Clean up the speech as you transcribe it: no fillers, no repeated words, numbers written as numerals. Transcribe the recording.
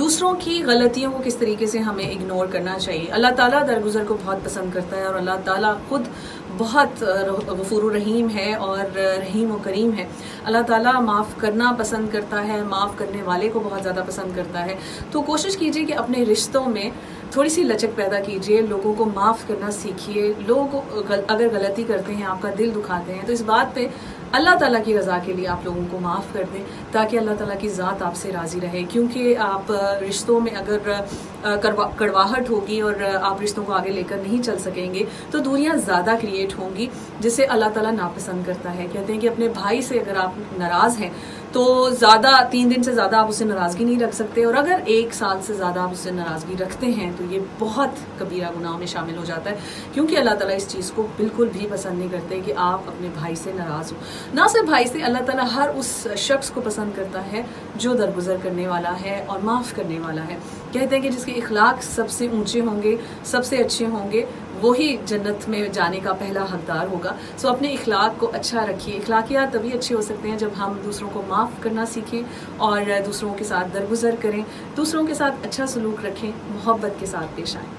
دوسروں کی غلطیوں کو کس طریقے سے ہمیں اگنور کرنا چاہیے۔ اللہ تعالیٰ درگزر کو بہت پسند کرتا ہے، اور اللہ تعالیٰ خود بہت غفور و رحیم ہے اور رحیم و کریم ہے۔ اللہ تعالیٰ معاف کرنا پسند کرتا ہے، معاف کرنے والے کو بہت زیادہ پسند کرتا ہے۔ تو کوشش کیجیے کہ اپنے رشتوں میں تھوڑی سی لچک پیدا کیجیے، لوگوں کو معاف کرنا سیکھیے۔ لوگ اگر غلطی کرتے ہیں، آپ کا دل دکھاتے ہیں، تو اس بات پہ اللہ تعالیٰ کی رضا کے لیے آپ لوگوں کو معاف کر دیں، تاکہ اللہ تعالیٰ کی ذات آپ سے راضی رہے۔ کیونکہ آپ رشتوں میں اگر کڑواہٹ ہوگی اور آپ رشتوں کو آگے لے کر نہیں چل سکیں گے، تو دوریاں زیادہ کریٹ ہوں گی، جسے اللہ تعالیٰ ناپسند کرتا ہے۔ کہتے ہیں کہ اپنے بھائی سے اگر آپ ناراض ہیں تو 3 دن سے زیادہ آپ اسے ناراضگی نہیں رکھ سکتے، اور اگر 1 سال سے زیادہ آپ اسے ناراضگی رکھتے ہیں تو یہ بہت کبیرہ گناہوں میں شامل ہو جاتا ہے، کیونکہ اللہ تعالیٰ اس چیز کو بالکل بھی پسند نہیں کرتے کہ آپ اپنے بھائی سے ناراض ہوں۔ نہ صرف بھائی سے، اللہ تعالیٰ ہر اس شخص کو پسند کرتا ہے جو درگزر کرنے والا ہے اور معاف کرنے والا ہے۔ کہتے ہیں کہ جس کے اخلاق سب سے اونچے ہوں گے، سب سے اچھے ہوں گے، وہی جنت میں جانے کا پہلا حقدار ہوگا۔ سو اپنے اخلاق کو اچھا رکھیے۔ اخلاقیات تبھی اچھے ہو سکتے ہیں جب ہم دوسروں کو معاف کرنا سیکھیں اور دوسروں کے ساتھ درگزر کریں، دوسروں کے ساتھ اچھا سلوک رکھیں، محبت کے ساتھ پیش آئیں۔